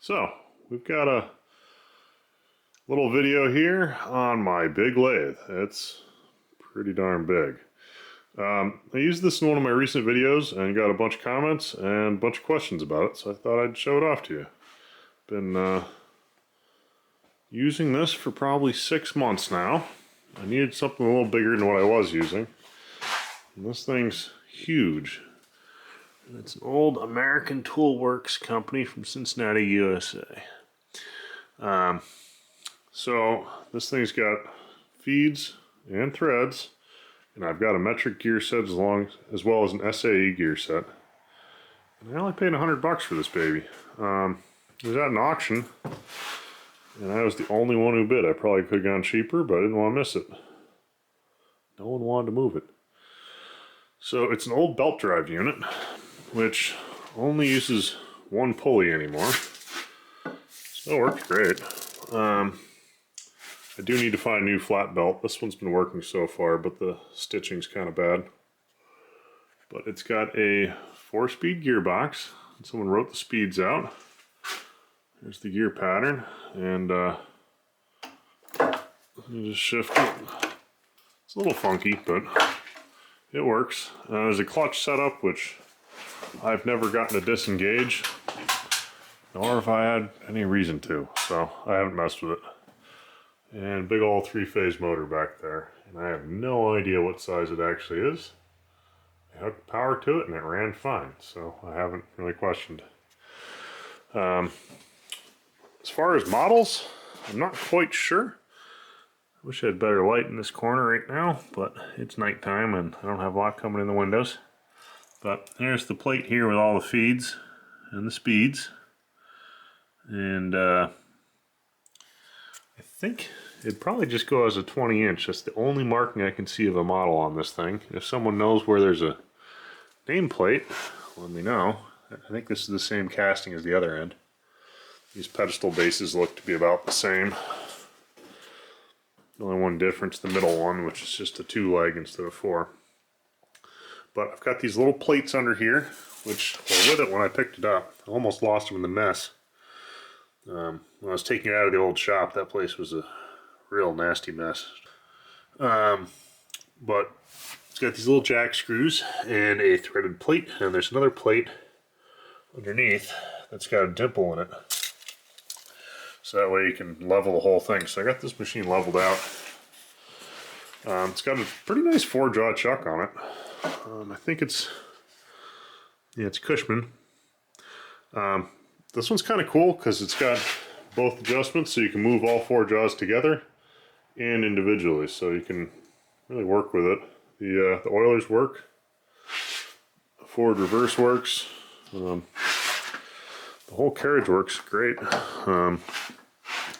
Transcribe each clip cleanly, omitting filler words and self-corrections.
So, we've got a little video here on my big lathe. It's pretty darn big. I used this in one of my recent videos and got a bunch of comments and a bunch of questions about it, so I thought I'd show it off to you. Been using this for probably 6 months now. I needed something a little bigger than what I was using. And this thing's huge. It's an old American Tool Works company from Cincinnati, USA. So this thing's got feeds and threads, and I've got a metric gear set as well as an SAE gear set. And I only paid $100 for this baby. It was at an auction, and I was the only one who bid. I probably could have gone cheaper, but I didn't want to miss it. No one wanted to move it. So it's an old belt drive unit, which only uses one pulley anymore. So it works great. I do need to find a new flat belt. This one's been working so far, but the stitching's kind of bad. But it's got a 4-speed gearbox. Someone wrote the speeds out. Here's the gear pattern, and you just shift it. It's a little funky, but it works. There's a clutch setup, which I've never gotten to disengage, nor have I had any reason to, so I haven't messed with it. And big old 3-phase motor back there, and I have no idea what size it actually is. I hooked power to it and it ran fine, so I haven't really questioned. As far as models, I'm not quite sure. I wish I had better light in this corner right now, but it's nighttime and I don't have a lot coming in the windows. But here's the plate here with all the feeds and the speeds. And I think it'd probably just go as a 20-inch. That's the only marking I can see of a model on this thing. If someone knows where there's a nameplate, let me know. I think this is the same casting as the other end. These pedestal bases look to be about the same. The only one difference, the middle one, which is just a 2-leg instead of 4. But I've got these little plates under here, which were with it when I picked it up. I almost lost them in the mess. When I was taking it out of the old shop, that place was a real nasty mess. But it's got these little jack screws and a threaded plate, and there's another plate underneath that's got a dimple in it. So that way you can level the whole thing. So I got this machine leveled out. It's got a pretty nice 4-jaw chuck on it. I think it's Cushman. This one's kind of cool because it's got both adjustments, so you can move all 4 jaws together and individually, so you can really work with it. The oilers work. The forward reverse works. The whole carriage works great.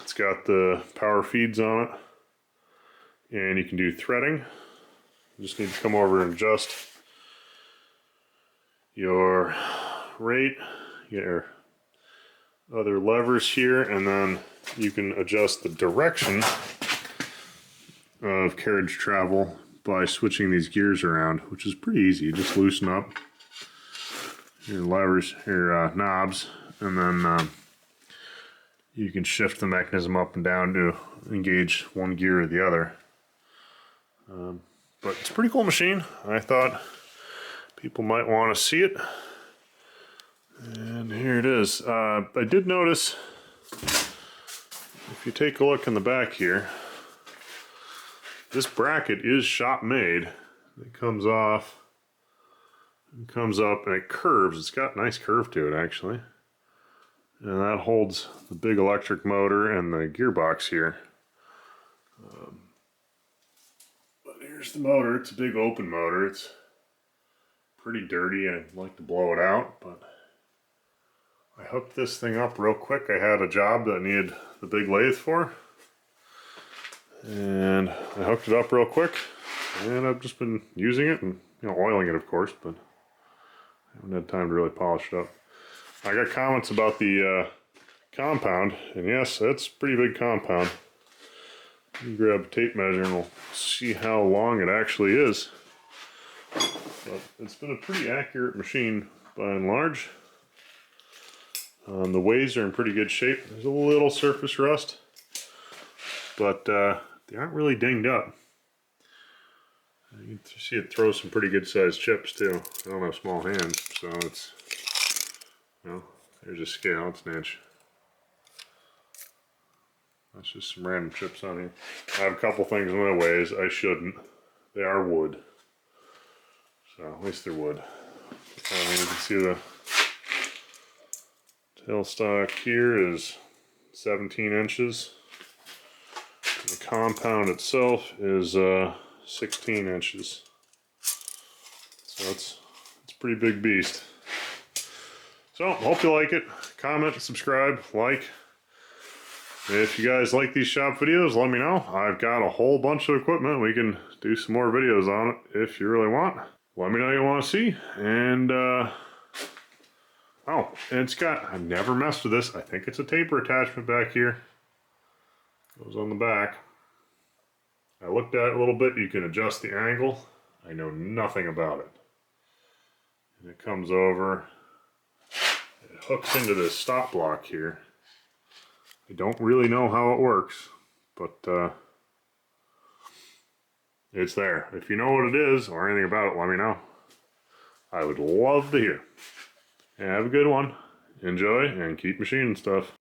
It's got the power feeds on it, and you can do threading. You just need to come over and adjust your rate, your other levers here, and then you can adjust the direction of carriage travel by switching these gears around, which is pretty easy. You just loosen up your levers, your knobs, and then you can shift the mechanism up and down to engage one gear or the other. But it's a pretty cool machine. I thought people might want to see it. And here it is. I did notice, if you take a look in the back here, this bracket is shop made. It comes off, it comes up, and it curves. It's got a nice curve to it, actually. And that holds the big electric motor and the gearbox here. But here's the motor. It's a big open motor. It's pretty dirty. I'd like to blow it out, but I hooked this thing up real quick. I had a job that I needed the big lathe for, and I hooked it up real quick, and I've just been using it and oiling it, of course, but I haven't had time to really polish it up. I got comments about the compound, and yes, that's a pretty big compound. You can grab a tape measure and we'll see how long it actually is. But it's been a pretty accurate machine by and large. The ways are in pretty good shape. There's a little surface rust, but they aren't really dinged up. You can see it throws some pretty good sized chips too. I don't have small hands, so it's, you know, there's a scale, it's an inch. That's just some random chips on here. I have a couple things in my ways. I shouldn't. They are wood. So at least they're wood. You can see the tailstock here is 17 inches. The compound itself is 16 inches. So it's a pretty big beast. So hope you like it. Comment, subscribe, like. If you guys like these shop videos, let me know. I've got a whole bunch of equipment. We can do some more videos on it if you really want. Let me know what you want to see. And, oh, and it's got, I've never messed with this. I think it's a taper attachment back here. Goes on the back. I looked at it a little bit. You can adjust the angle. I know nothing about it. And it comes over. It hooks into this stop block here. I don't really know how it works, but it's there. If you know what it is or anything about it, let me know. I would love to hear. Have a good one. Enjoy and keep machining stuff.